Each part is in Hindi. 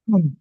हम्म।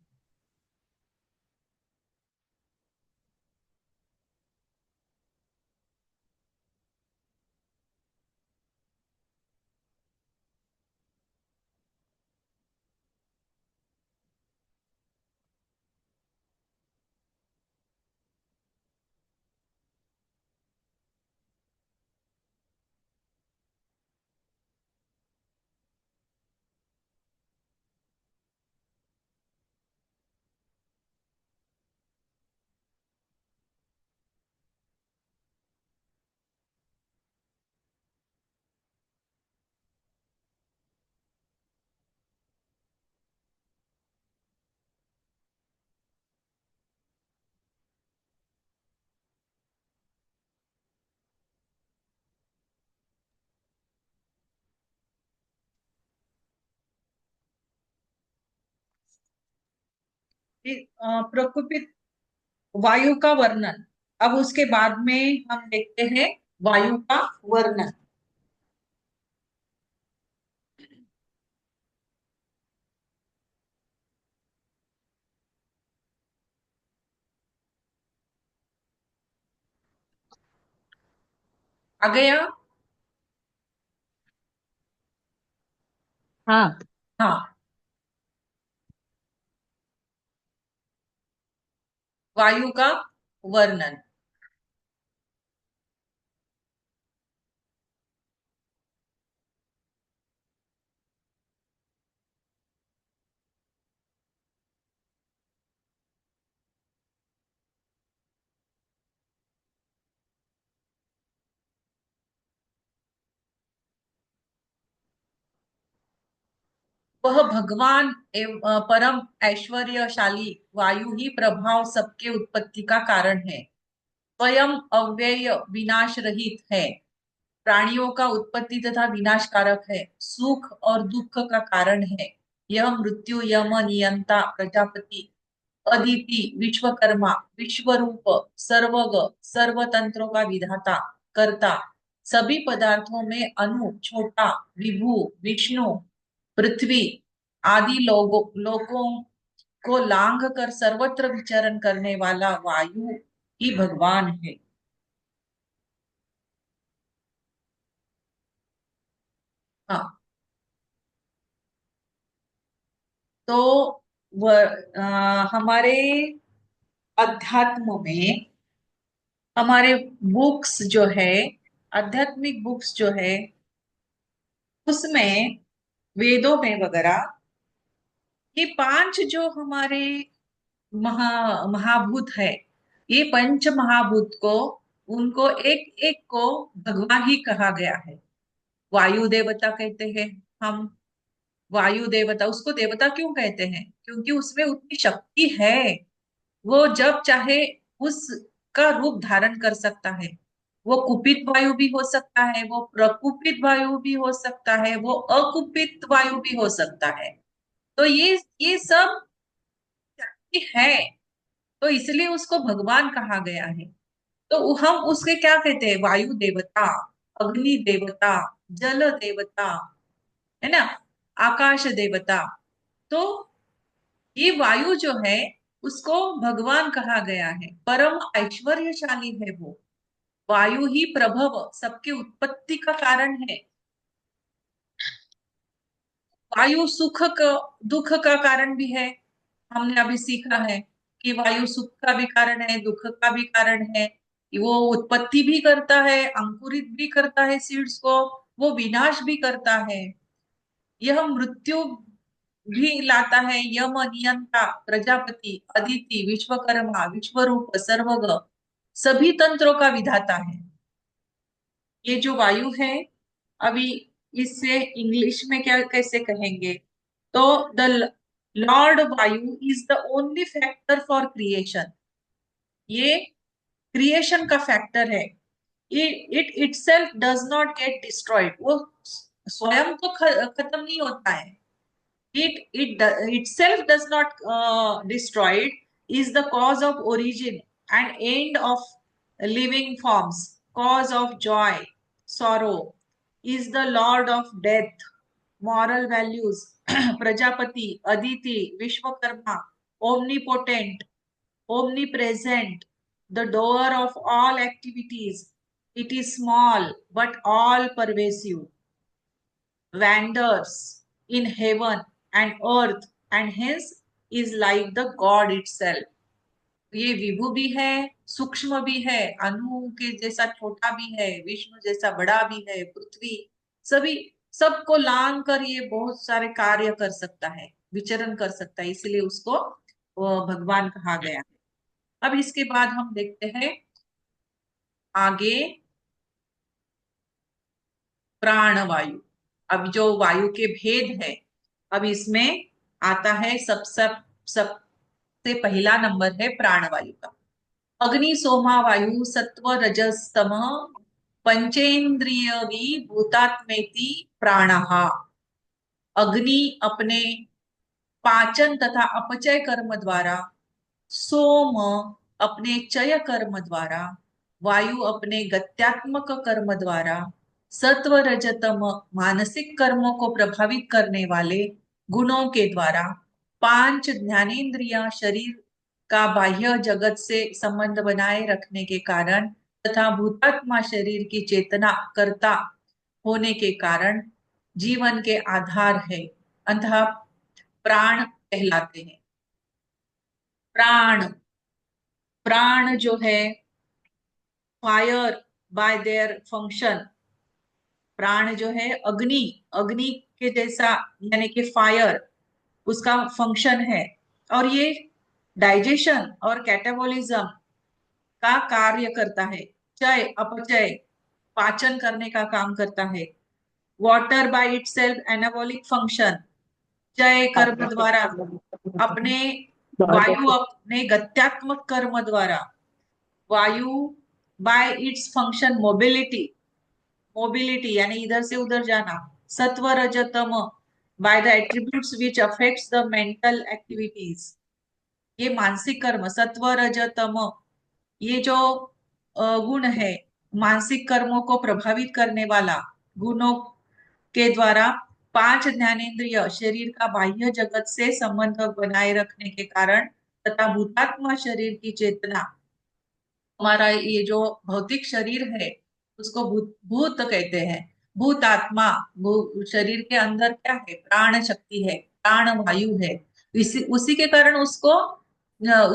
प्रकोपित वायु का वर्णन। अब उसके बाद में हम देखते हैं वायु का वर्णन। आ गया। हाँ। हाँ। वायु का वर्णन। वह भगवान एवं परम ऐश्वर्यशाली वायु ही प्रभाव सबके उत्पत्ति का कारण है। स्वयं अव्यय विनाश रहित है। प्राणियों का उत्पत्ति तथा विनाश कारक है। सुख और दुख का कारण है। यह मृत्यु यम नियंता प्रजापति अदिति विश्वकर्मा विश्वरूप सर्वग सर्वतंत्रों का विधाता कर्ता सभी पदार्थों में अनु छोटा विभु विष्णु पृथ्वी आदि लोगों को लांघ कर सर्वत्र विचरण करने वाला वायु ही भगवान है। हाँ। तो हमारे अध्यात्म में हमारे बुक्स जो है आध्यात्मिक बुक्स जो है उसमें वेदों में वगैरह ये पांच जो हमारे महाभूत है ये पंच महाभूत को उनको एक एक को भगवान ही कहा गया है। वायु देवता कहते हैं हम। वायु देवता उसको देवता क्यों कहते हैं क्योंकि उसमें उतनी शक्ति है। वो जब चाहे उसका रूप धारण कर सकता है। वो कुपित वायु भी हो सकता है वो प्रकुपित वायु भी हो सकता है वो अकुपित वायु भी हो सकता है। तो ये सब है। तो इसलिए उसको भगवान कहा गया है। तो हम उसके क्या कहते हैं वायु देवता अग्नि देवता जल देवता है ना आकाश देवता। तो ये वायु जो है उसको भगवान कहा गया है परम ऐश्वर्यशाली है वो। वायु ही प्रभव सबके उत्पत्ति का कारण है। वायु सुख का दुख का कारण भी है। हमने अभी सीखा है कि वायु सुख का भी कारण है दुख का भी कारण है। कि वो उत्पत्ति भी करता है अंकुरित भी करता है सीड्स को। वो विनाश भी करता है। यह मृत्यु भी लाता है। यम नियंता प्रजापति अदिति विश्वकर्मा विश्वरूप सर्वग सभी तंत्रों का विधाता है। ये जो वायु है अभी इससे इंग्लिश में क्या कैसे कहेंगे। तो द लॉर्ड वायु is the only factor for creation. ये क्रिएशन का फैक्टर है। It itself does not get destroyed. वो स्वयं तो खत्म नहीं होता है। It itself does not destroyed is the cause of origin and end of living forms, cause of joy sorrow, is the lord of death moral values, Prajapati, Aditi, Vishwakarma, omnipotent, omnipresent, the doer of all activities. It is small but all pervasive. Wanders in heaven and earth and hence is like the God itself. ये विभु भी है, सूक्ष्म भी है, अणु के जैसा छोटा भी है, विष्णु जैसा बड़ा भी है, पृथ्वी, सभी सबको लांग कर ये बहुत सारे कार्य कर सकता है, विचरण कर सकता है, इसलिए उसको भगवान कहा गया है। अब इसके बाद हम देखते हैं आगे प्राणवायु। अब जो वायु के भेद है, अब इसमें आता है सब सब सबसे पहला नंबर है प्राणवायु का। अग्नि सोमा वायु सत्व रजस तम पंचेन्द्रिय भूतात्मेति प्राणः। अग्नि अपने पाचन तथा अपचय कर्म द्वारा, सोम अपने चय कर्म द्वारा, वायु अपने गत्यात्मक कर्म द्वारा, सत्व रजतम मानसिक कर्मों को प्रभावित करने वाले गुणों के द्वारा, पांच ज्ञानेन्द्रिया शरीर का बाह्य जगत से संबंध बनाए रखने के कारण तथा भूतात्मा शरीर की चेतना कर्ता होने के कारण जीवन के आधार है, अतः प्राण कहलाते हैं। प्राण, प्राण जो है फायर बाय देयर फंक्शन, प्राण जो है अग्नि, अग्नि के जैसा यानी कि फायर उसका फंक्शन है, और ये डाइजेशन और कैटाबॉलिज्म का कार्य करता है, चय अपचय पाचन करने का काम करता है। Water by itself anabolic function, चय कर्म द्वारा, अपने वायु अपने गत्यात्मक कर्म द्वारा, वायु by its function mobility, mobility यानी इधर से उधर जाना, सत्व रजतम by the attributes which affects the mental activities, ये मानसिक कर्म सत्व रजतम, ये जो गुण है मानसिक कर्मों को प्रभावित करने वाला, गुणों के द्वारा पांच ज्ञानेन्द्रिय शरीर का बाह्य जगत से संबंध बनाए रखने के कारण तथा भूतात्मा शरीर की चेतना, हमारा ये जो भौतिक शरीर है उसको भूत भूत कहते हैं, भूतात्मा, शरीर के अंदर क्या है, प्राण शक्ति है, प्राण वायु है, उसी के कारण उसको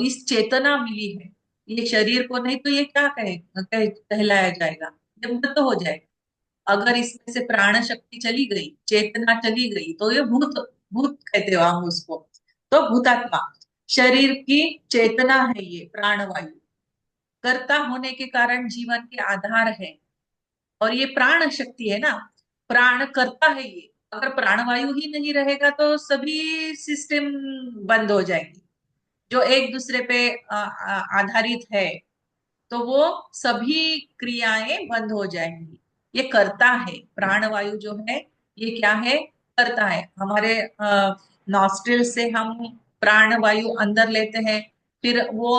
इस चेतना मिली है। ये शरीर को नहीं तो ये क्या कहलाया जाएगा, ये मृत हो जाएगा। अगर इसमें से प्राण शक्ति चली गई, चेतना चली गई, तो ये भूत, भूत कहते हो हम उसको। तो भूतात्मा शरीर की चेतना है, ये प्राणवायु कर्ता होने के कारण जीवन के आधार है, और ये प्राण शक्ति है ना, प्राण करता है ये। अगर प्राणवायु ही नहीं रहेगा तो सभी सिस्टम बंद हो जाएंगे जो एक दूसरे पे आधारित है, तो वो सभी क्रियाएं बंद हो जाएंगी। ये करता है, प्राणवायु जो है ये क्या है, करता है। हमारे नॉस्ट्रिल से हम प्राणवायु अंदर लेते हैं, फिर वो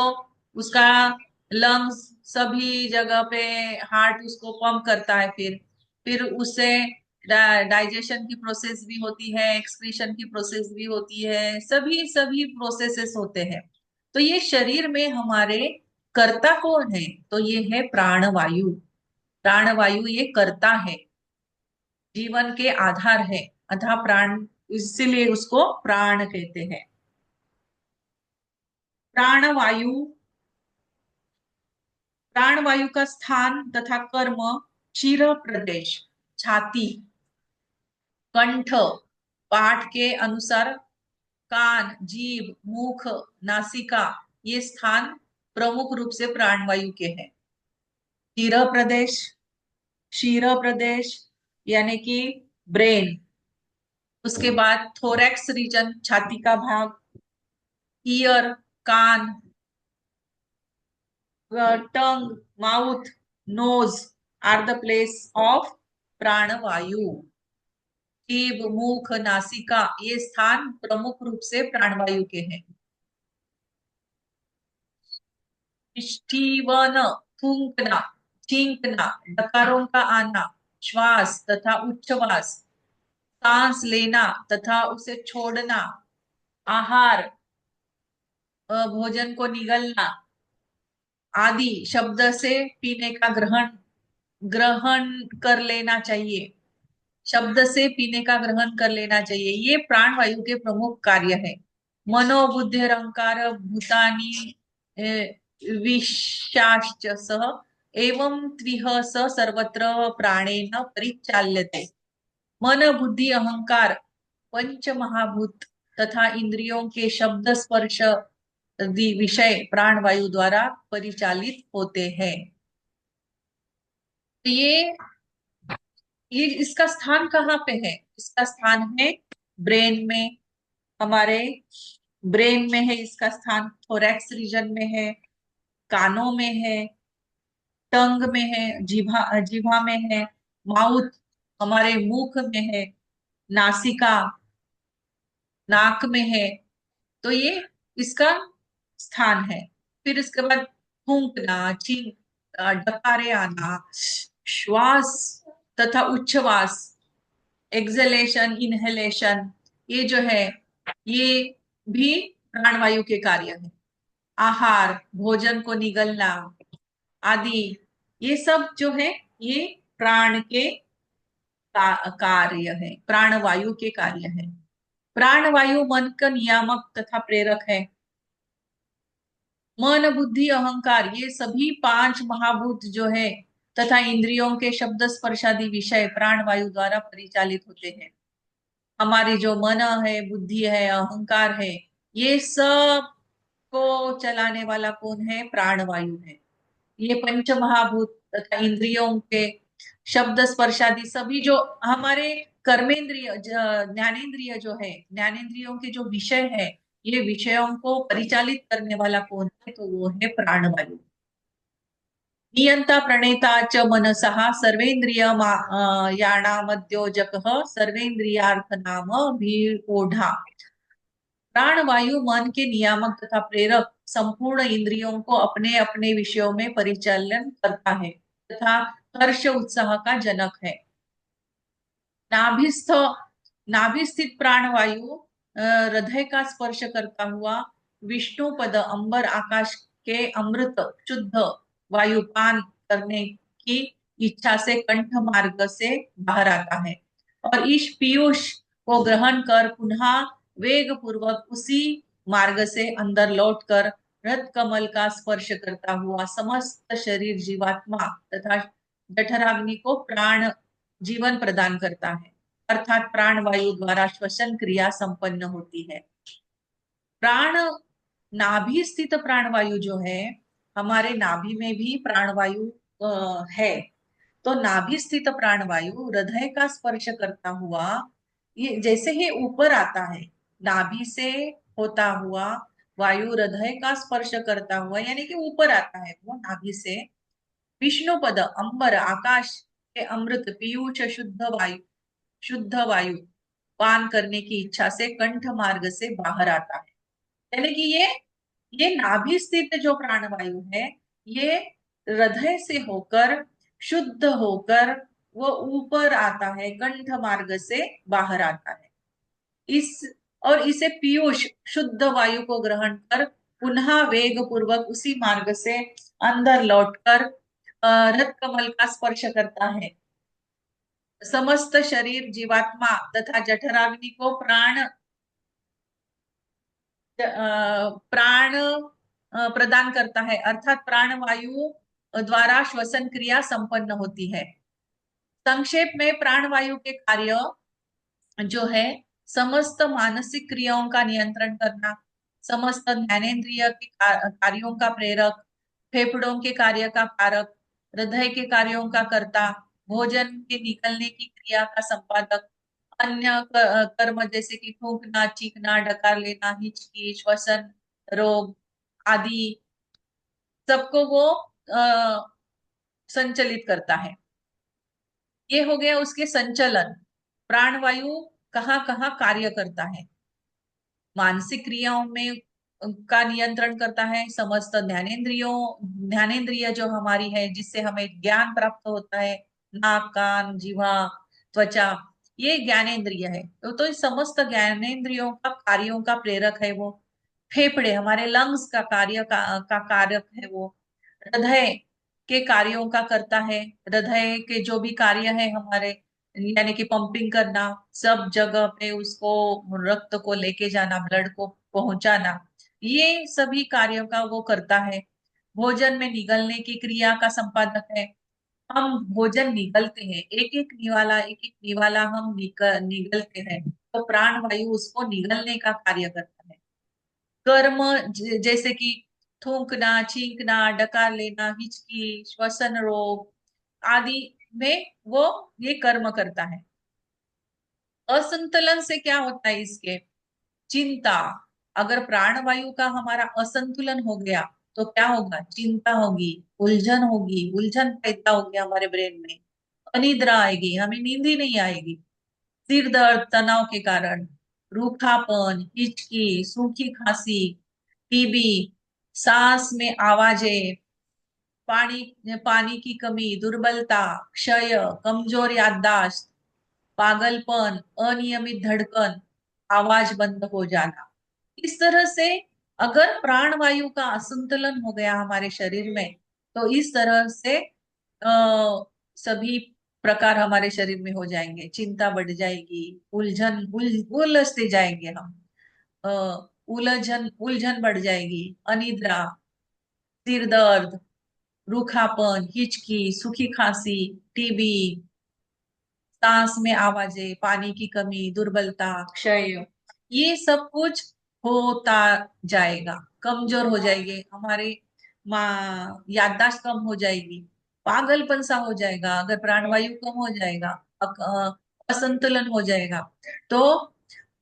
उसका लंग्स सभी जगह पे, हार्ट उसको पंप करता है, फिर उससे डाइजेशन की प्रोसेस भी होती है, एक्सक्रीशन की प्रोसेस भी होती है, सभी सभी प्रोसेसेस होते हैं। तो ये शरीर में हमारे कर्ता कौन है, तो ये है प्राणवायु। प्राणवायु ये कर्ता है, जीवन के आधार है, अतः प्राण, इसीलिए उसको प्राण कहते हैं। प्राणवायु, प्राणवायु का स्थान तथा कर्म क्षीर प्रदेश, छाती, कंठ, पाठ के अनुसार कान, जीभ, मुख, नासिका, ये स्थान प्रमुख रूप से प्राणवायु के हैं। क्षीर प्रदेश, क्षीर प्रदेश यानी कि ब्रेन, उसके बाद थोरैक्स रीजन छाती का भाग, ईयर कान, tongue mouth, nose are the place of प्राणवायु। जीभ, मुख, नासिका, ये स्थान प्रमुख रूप से प्राणवायु के हैं। निष्ठीवन, थूकना, छींकना, डकारों का आना, श्वास तथा उच्छ्वास, सांस लेना तथा उसे छोड़ना, आहार, भोजन को निगलना आदि शब्द से पीने का ग्रहण ग्रहण कर लेना चाहिए। शब्द से पीने का ग्रहण कर लेना चाहिए। ये प्राण वायु के प्रमुख कार्य है। मनोबुद्धि अहंकार भूतानि विशाश्च सह एवं त्रिह स सर्वत्र प्राणेन परिचाल्यते। मन बुद्धि अहंकार पंच महाभूत तथा इंद्रियों के शब्द स्पर्श आदि विषय प्राण वायु द्वारा परिचालित होते हैं। तो ये इसका स्थान कहाँ पे है? इसका स्थान है ब्रेन में। हमारे ब्रेन में है इसका स्थान, थोरैक्स रीजन में है, कानों में है, टंग में है, जीभा जीभा में है, माउथ हमारे मुख में है, नासिका नाक में है। तो ये इसका स्थान है। फिर इसके बाद फूंकना, छींक, डकारे आना, श्वास तथा उच्छ्वास, एक्सलेशन इनहेलेशन, ये जो है ये भी प्राणवायु के कार्य है। आहार, भोजन को निगलना आदि, ये सब जो है ये प्राण के कार्य है, प्राणवायु के कार्य है। प्राणवायु मन का नियामक तथा प्रेरक है। मन बुद्धि अहंकार ये सभी पांच महाभूत जो है तथा इंद्रियों के शब्द स्पर्शादि विषय प्राण वायु द्वारा परिचालित होते हैं। हमारी जो मन है, बुद्धि है, अहंकार है, ये सब को चलाने वाला कौन है? प्राण वायु है। ये पंच महाभूत तथा इंद्रियों के शब्द स्पर्शादि सभी जो हमारे कर्मेंद्रिय ज्ञानेन्द्रिय जो है, ज्ञानेन्द्रियों के जो विषय है, ये विषयों को परिचालित करने वाला कौन है? तो वो है प्राणवायु। नियंता प्रणेता च मनसः सर्वेन्द्रिय याणामद्योजकः सर्वेन्द्रियार्थ नाम भीषोढ़ा। प्राणवायु मन के नियामक तथा प्रेरक संपूर्ण इंद्रियों को अपने अपने विषयों में परिचालन करता है तथा हर्ष उत्साह का जनक है। नाभिस्थ नाभिस्थित प्राणवायु हृदय का स्पर्श करता हुआ विष्णु पद अंबर आकाश के अमृत शुद्ध वायु पान करने की इच्छा से कंठ मार्ग से बाहर आता है और इस पीयूष को ग्रहण कर पुनः वेग पूर्वक उसी मार्ग से अंदर लौटकर रथ कमल का स्पर्श करता हुआ समस्त शरीर जीवात्मा तथा जठराग्नि को प्राण जीवन प्रदान करता है, अर्थात प्राण वायु द्वारा श्वसन क्रिया संपन्न होती है। प्राण नाभि स्थित प्राण वायु जो है, हमारे नाभि में भी प्राण वायु है। तो नाभि स्थित प्राण वायु हृदय का स्पर्श करता हुआ ये जैसे ही ऊपर आता है, नाभि से होता हुआ वायु हृदय का स्पर्श करता हुआ यानी कि ऊपर आता है वो नाभि से, विष्णु पद अंबर आकाश के अमृत पीयूष शुद्ध वायु पान करने की इच्छा से कंठ मार्ग से बाहर आता है। यानी कि ये नाभि स्थित जो प्राणवायु है, ये हृदय से होकर शुद्ध होकर वो ऊपर आता है, कंठ मार्ग से बाहर आता है। इसे पीयूष शुद्ध वायु को ग्रहण कर पुनः वेग पूर्वक उसी मार्ग से अंदर लौटकर रथ कमल का स्पर्श करता है। समस्त शरीर जीवात्मा तथा जठराग्नि को प्राण प्रदान करता है, अर्थात प्राण वायु द्वारा श्वसन क्रिया संपन्न होती है। संक्षेप में प्राण वायु के कार्य जो है समस्त मानसिक क्रियाओं का नियंत्रण करना, समस्त ज्ञानेन्द्रिय के कार्यों का प्रेरक, फेफड़ों के कार्य का कारक, हृदय के कार्यों का कर्ता, भोजन के निकलने की क्रिया का संपादक, अन्य कर्म जैसे कि थूकना, चीखना, डकार लेना, हिचकी, श्वसन रोग आदि सबको वो संचलित करता है। ये हो गया उसके संचलन। प्राणवायु कहाँ कहाँ कार्य करता है? मानसिक क्रियाओं में का नियंत्रण करता है, समस्त ज्ञानेन्द्रिय जो हमारी है जिससे हमें ज्ञान प्राप्त होता है, नाक कान जीवा त्वचा, ये ज्ञानेंद्रिय है। तो इस समस्त ज्ञानेंद्रियों का कार्यों का प्रेरक है वो। फेफड़े हमारे लंग्स का का कारक है वो। हृदय के कार्यों का करता है। हृदय के जो भी कार्य है हमारे, यानी कि पंपिंग करना, सब जगह पे उसको, रक्त को लेके जाना, ब्लड को पहुंचाना, ये सभी कार्यों का वो करता है। भोजन में निगलने की क्रिया का संपादक है। हम भोजन निगलते हैं, एक एक निवाला हम निगलते हैं, तो प्राण वायु उसको निगलने का कार्य करता है। कर्म जैसे कि थूकना, छींकना, डकार लेना, हिचकी, श्वसन रोग आदि में वो ये कर्म करता है। असंतुलन से क्या होता है इसके? चिंता। अगर प्राणवायु का हमारा असंतुलन हो गया तो क्या होगा? चिंता होगी, उलझन होगी, उलझन पैदा होगी हमारे ब्रेन में, अनिद्रा आएगी, हमें नींद ही नहीं आएगी। सिर दर्द तनाव के कारण, रूखापन, हिचकी, सूखी खांसी, टीबी, सांस में आवाजें, पानी पानी की कमी, दुर्बलता, क्षय, कमजोर याददाश्त, पागलपन, अनियमित धड़कन, आवाज बंद हो जाना। इस तरह से अगर प्राणवायु का असंतुलन हो गया हमारे शरीर में, तो इस तरह से सभी प्रकार हमारे शरीर में हो जाएंगे। चिंता बढ़ जाएगी, उलझते जाएंगे हम। अ, उलझन उलझन बढ़ जाएगी, अनिद्रा, सिर दर्द, रूखापन, हिचकी, सूखी खांसी, टीबी, सांस में आवाजें, पानी की कमी, दुर्बलता, क्षय, ये सब कुछ होता जाएगा। कमजोर हो जाएंगे हमारे, याददाश्त कम हो जाएगी, पागलपन सा हो जाएगा अगर प्राणवायु कम हो जाएगा, असंतुलन हो जाएगा तो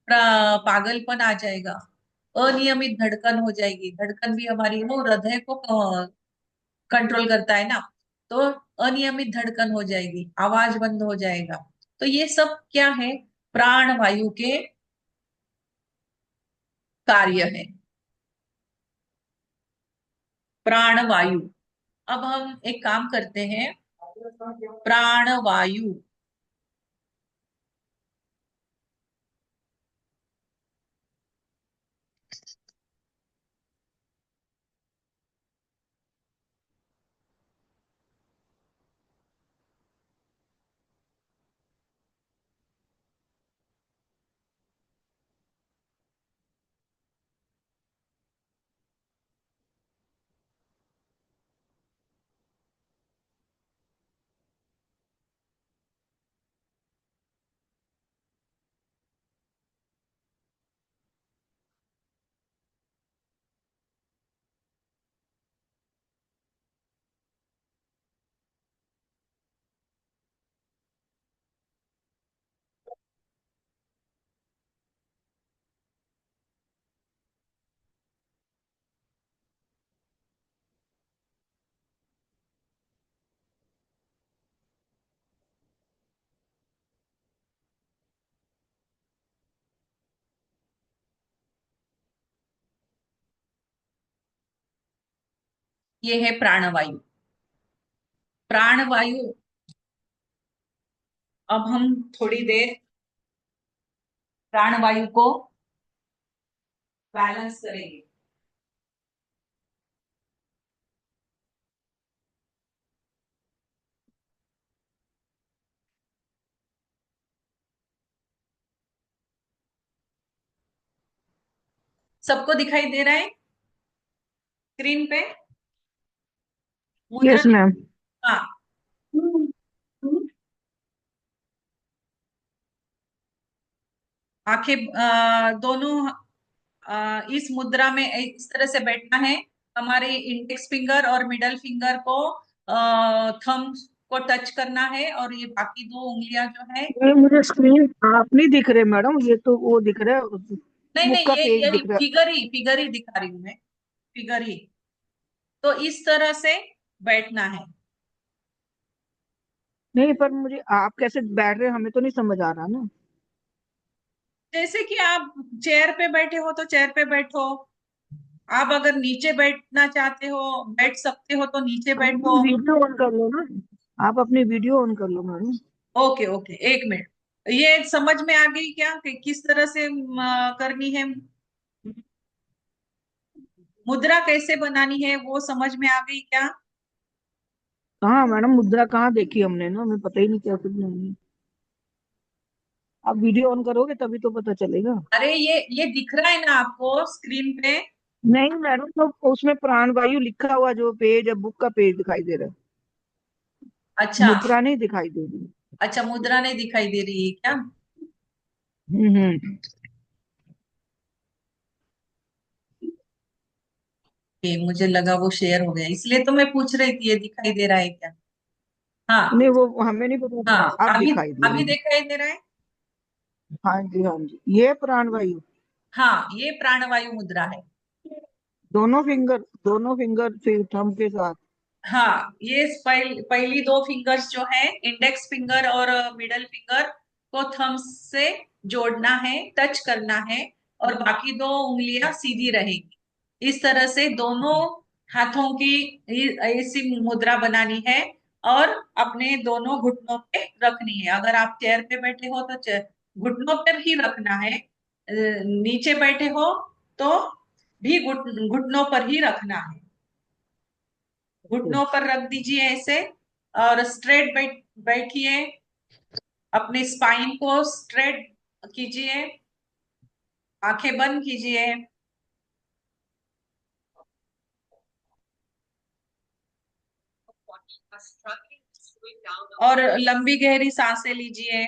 पागलपन आ जाएगा। अनियमित धड़कन हो जाएगी, धड़कन भी हमारी वो हृदय को कंट्रोल करता है ना, तो अनियमित धड़कन हो जाएगी, आवाज बंद हो जाएगा। तो ये सब क्या है? प्राण वायु के कार्य है। प्राण वायु। अब हम एक काम करते हैं। प्राण वायु, ये है प्राणवायु। प्राणवायु। अब हम थोड़ी देर प्राणवायु को बैलेंस करेंगे। सबको दिखाई दे रहा है स्क्रीन पे? मुद्रा। Yes ma'am. हाँ। आंखें दोनों इस मुद्रा में इस तरह से बैठना है। हमारे इंडेक्स फिंगर और मिडल फिंगर को थंब को टच करना है, और ये बाकी दो उंगलियां जो है। ये मुझे स्क्रीन आप नहीं दिख रहे मैडम, ये तो वो दिख रहा है, नहीं बुक नहीं, का ये पेज यही दिख रहा है। फिगर ही दिखा रही हूँ मैं। फिगर ही। तो इस तरह से बैठना है। नहीं, पर मुझे आप कैसे बैठ रहे हैं हमें तो नहीं समझ आ रहा ना। जैसे कि आप चेयर पे बैठे हो तो चेयर पे बैठो। आप अगर नीचे बैठना चाहते हो, बैठ सकते हो तो नीचे आप अपनी बैठो। वीडियो ऑन कर लो ना, आप अपनी वीडियो ऑन कर लो मैडम। ओके ओके, एक मिनट। ये समझ में आ गई क्या कि किस तरह से करनी है? मुद्रा कैसे बनानी है वो समझ में आ गई क्या? कहाँ मैडम, मुद्रा कहाँ देखी हमने ना, हमें पता ही नहीं क्या कुछ नहीं। आप वीडियो ऑन करोगे तभी तो पता चलेगा। अरे ये दिख रहा है ना आपको स्क्रीन पे? नहीं मैडम, तो उसमें प्राण वायु लिखा हुआ जो पेज है, बुक का पेज दिखाई दे रहा है। अच्छा। मुद्रा नहीं दिखाई दे रही। अच्छा, मुद्रा नहीं दिखाई दे रही है क्या? हम्म। मुझे लगा वो शेयर हो गया, इसलिए तो मैं पूछ रही थी ये दिखाई दे रहा है क्या। हाँ। नहीं, वो हमें नहीं पता था, हाँ, अब अभी दिखाई दे अभी रही है। दिखाई दे रहा है। हाँ जी हाँ जी, ये प्राण वायु। हाँ, ये प्राणवायु मुद्रा है। दोनों फिंगर फिर थंब के साथ। हाँ, ये पहली दो फिंगर्स जो है, इंडेक्स फिंगर और मिडल फिंगर को थंब से जोड़ना है, टच करना है, और बाकी दो उंगलियां सीधी रहेगी। इस तरह से दोनों हाथों की ऐसी मुद्रा बनानी है, और अपने दोनों घुटनों पे रखनी है। अगर आप चेयर पे बैठे हो तो घुटनों पर ही रखना है। नीचे बैठे हो तो भी घुटनों पर ही रखना है। घुटनों पर रख दीजिए ऐसे, और स्ट्रेट बैठिए। अपने स्पाइन को स्ट्रेट कीजिए। आंखें बंद कीजिए। और लंबी गहरी सांसें लीजिए।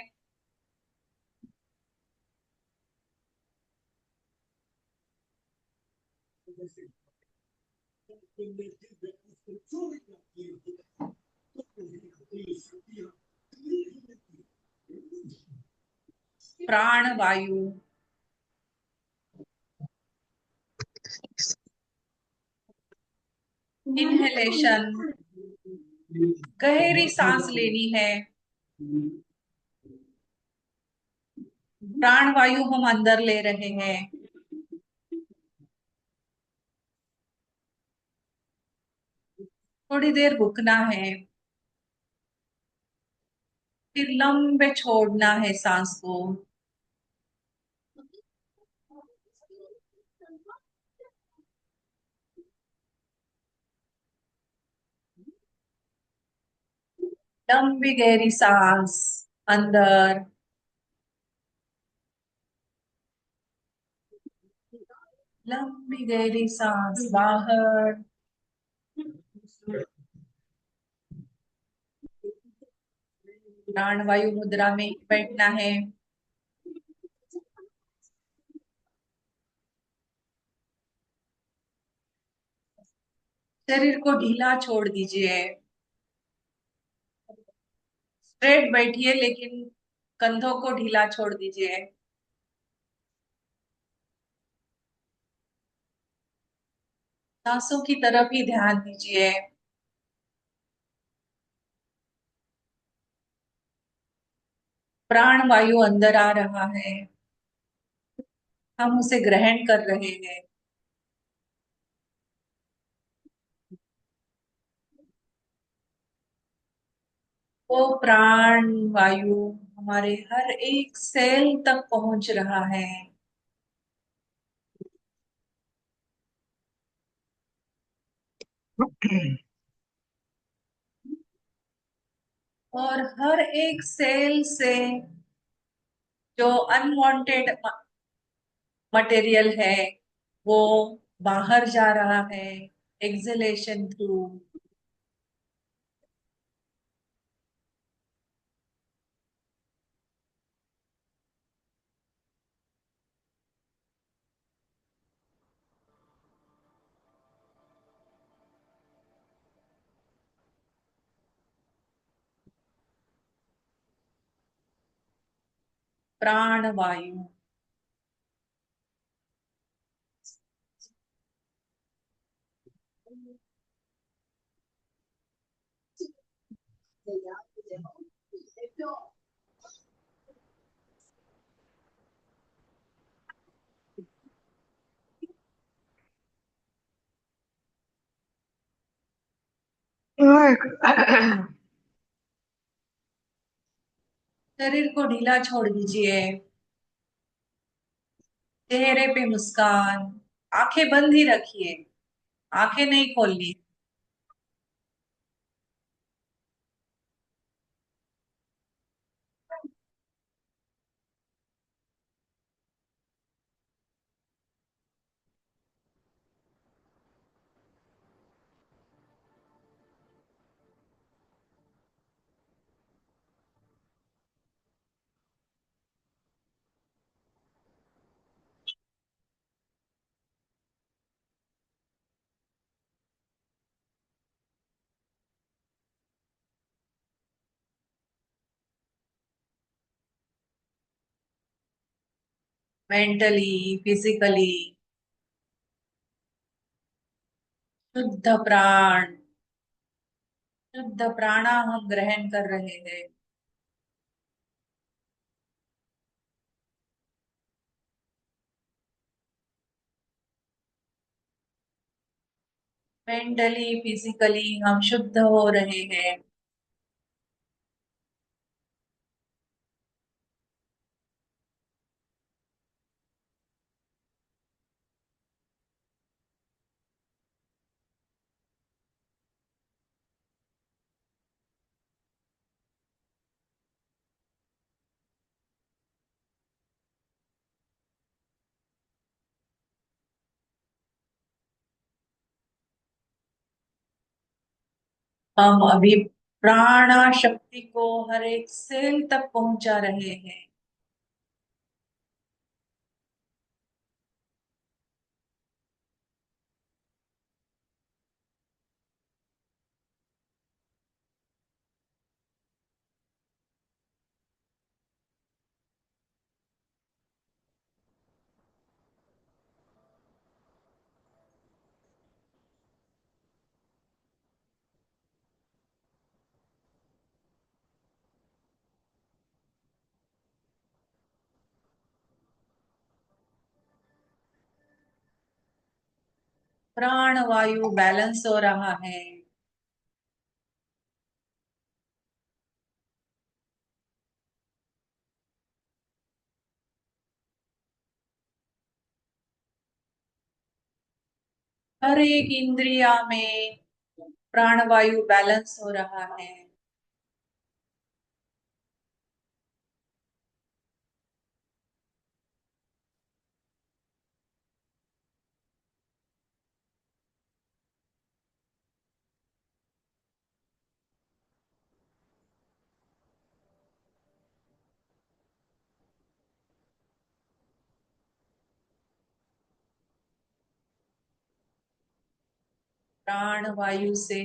प्राण वायु, इनहेलेशन, गहरी सांस लेनी है। प्राण वायु हम अंदर ले रहे हैं। थोड़ी देर रुकना है, फिर लंबे छोड़ना है सांस को। लंबी गहरी सांस अंदर, लंबी गहरी सांस बाहर। प्राणवायु मुद्रा में बैठना है। शरीर को ढीला छोड़ दीजिए। स्ट्रेट बैठिए, लेकिन कंधों को ढीला छोड़ दीजिए। सांसों की तरफ ही ध्यान दीजिए। प्राण वायु अंदर आ रहा है, हम उसे ग्रहण कर रहे हैं। वो प्राण वायु हमारे हर एक सेल तक पहुंच रहा है, और हर एक सेल से जो अनवांटेड मटेरियल है वो बाहर जा रहा है, एक्सलेशन थ्रू। प्राण वायु। शरीर को ढीला छोड़ दीजिए। चेहरे पे मुस्कान। आंखें बंद ही रखिए। आंखें नहीं खोलनी। Mentally, physically. शुद्ध प्राण। शुद्ध प्राणा हम ग्रहण कर रहे हैं। मेंटली, फिजिकली हम शुद्ध हो रहे हैं। हम अभी प्राणा शक्ति को हर एक सेल तक पहुंचा रहे हैं। प्राण वायु बैलेंस हो रहा है। हर एक इंद्रिया में प्राण वायु बैलेंस हो रहा है। प्राण वायु से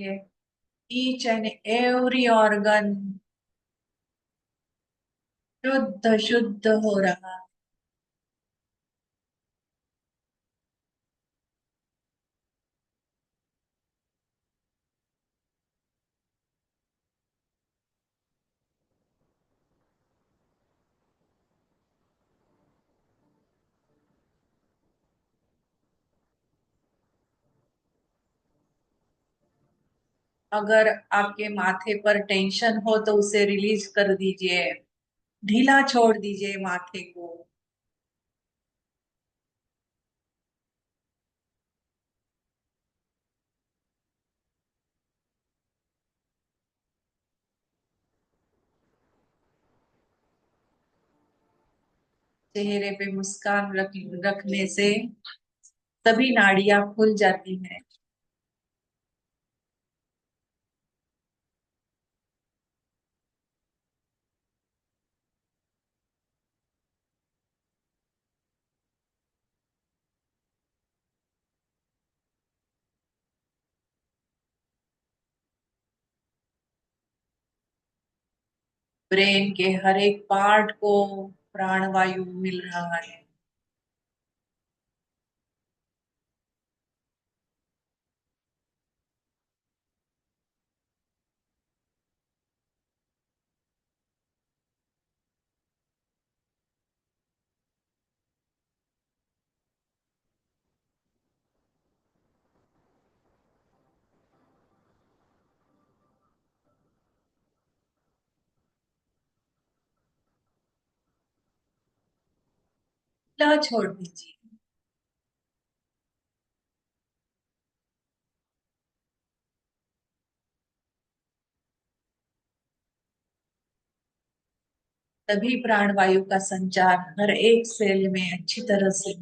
ईच एंड एवरी ऑर्गन शुद्ध शुद्ध हो रहा है। अगर आपके माथे पर टेंशन हो तो उसे रिलीज कर दीजिए। ढीला छोड़ दीजिए माथे को। चेहरे पे मुस्कान रखने से सभी नाड़ियां खुल जाती हैं। ब्रेन के हर एक पार्ट को प्राणवायु मिल रहा है। खुला छोड़ दीजिए। तभी प्राणवायु का संचार हर एक सेल में अच्छी तरह से।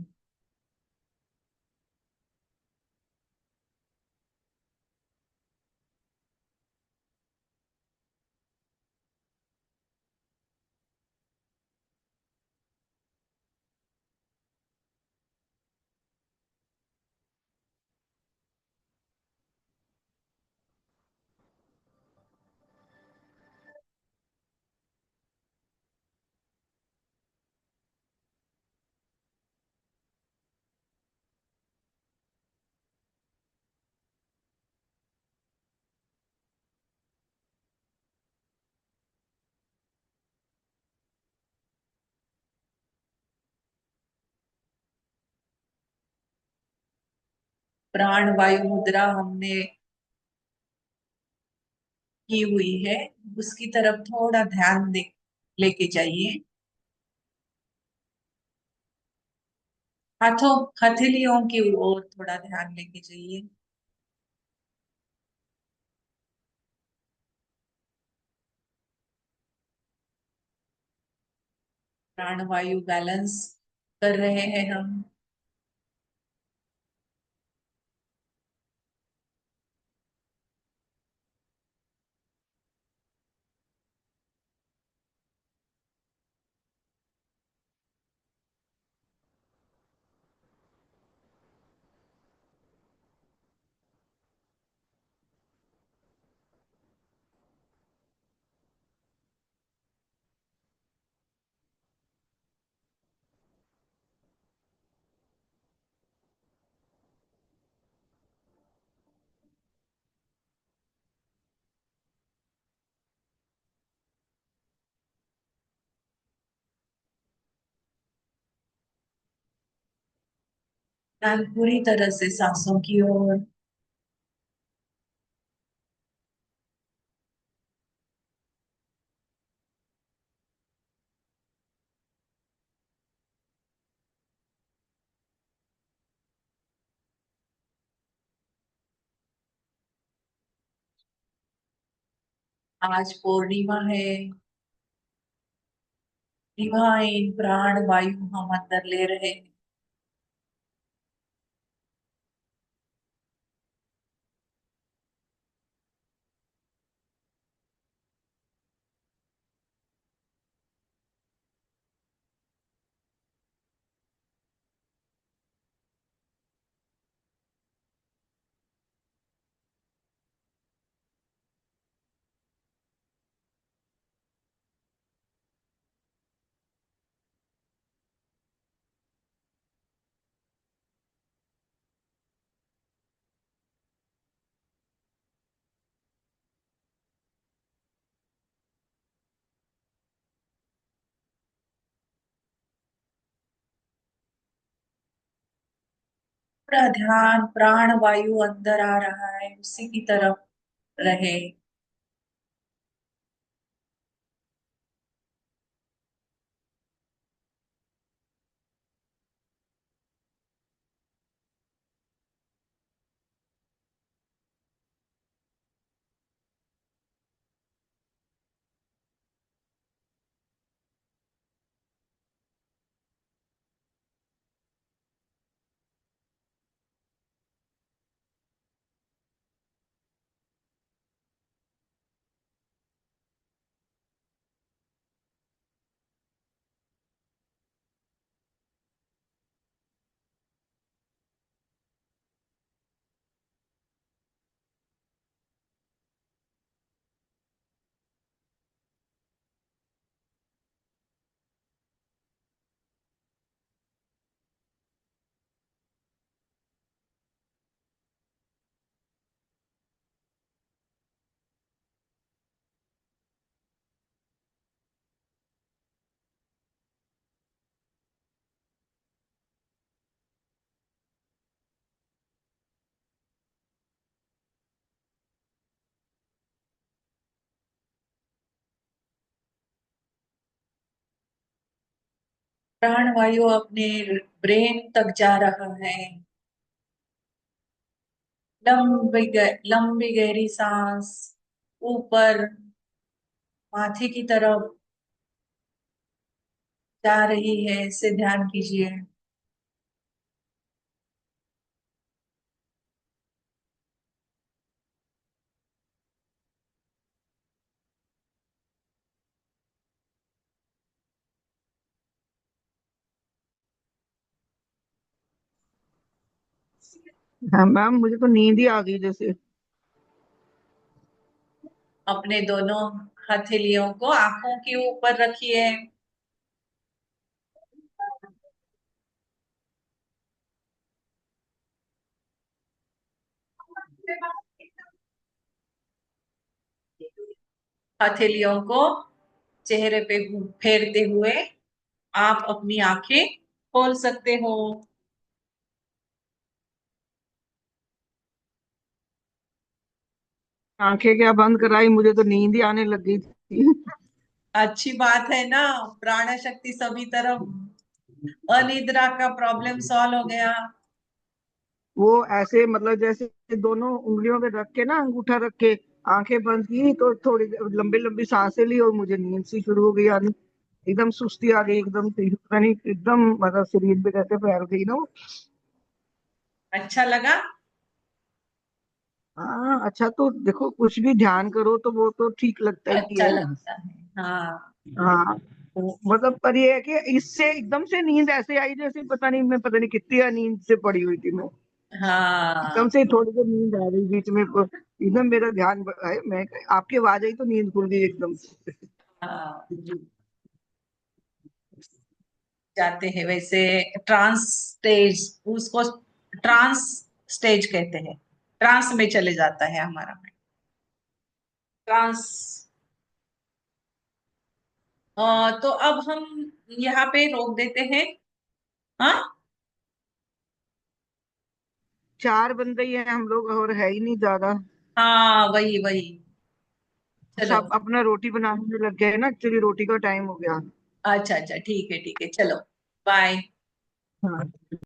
प्राणवायु मुद्रा हमने की हुई है, उसकी तरफ थोड़ा ध्यान दे लेके जाइए। हाथों हथेलियों की ओर थोड़ा ध्यान लेके जाइए। प्राणवायु बैलेंस कर रहे हैं हम। ध्यान पूरी तरह से सांसों की ओर। आज पूर्णिमा है। डिवाइन प्राण वायु हम अंदर ले रहे हैं। पूरा ध्यान प्राण वायु अंदर आ रहा है उसी की तरफ रहे। प्राण वायु अपने ब्रेन तक जा रहा है। लंबी गहरी सांस ऊपर माथे की तरफ जा रही है, इससे ध्यान कीजिए। हाँ मैम, मुझे तो नींद ही आ गई जैसे। अपने दोनों हथेलियों को आंखों के ऊपर रखिए। हथेलियों को चेहरे पे फेरते हुए आप अपनी आंखें खोल सकते हो। आंखें क्या बंद कराई, मुझे तो नींद ही आने लग गई थी। अच्छी बात है ना, प्राण शक्ति सभी तरफ, अनिद्रा का प्रॉब्लम सॉल्व हो गया। वो ऐसे मतलब जैसे दोनों उंगलियों पे रख के ना, अंगूठा रख के आंखें बंद की तो थोड़ी लंबी लंबी सांसें ली और मुझे नींद सी शुरू हो गई आनी। एकदम सुस्ती आ गई, एकदम से पता नहीं, एकदम मतलब शरीर पे कैसे फैल गई ना वो। अच्छा लगा। हाँ अच्छा, तो देखो कुछ भी ध्यान करो तो वो तो ठीक लगता ही अच्छा है। लगता है, हाँ। हाँ, मतलब पर ये है कि इससे एकदम से नींद ऐसे आई जैसे पता नहीं, मैं पता नहीं कितनी नींद से पड़ी हुई थी मैं। हाँ। एकदम से थोड़ी देर नींद आ गई बीच में एकदम मेरा ध्यान है, मैं आपकी आवाज आई तो नींद खुल गई एकदम से। हाँ, जाते हैं वैसे। ट्रांस स्टेज, उसको ट्रांस स्टेज कहते हैं। ट्रांस में चले जाता है हमारा माइंड। ट्रांस। तो अब हम यहाँ पे रोक देते हैं। हाँ। 4 बंदे ही हैं हम लोग, और है ही नहीं ज्यादा। हाँ, वही वही। चलो। सब अपना रोटी बनाने में लग गए ना, एक्चुअली रोटी का टाइम हो गया। अच्छा अच्छा, ठीक है ठीक है, चलो। बाय। हाँ।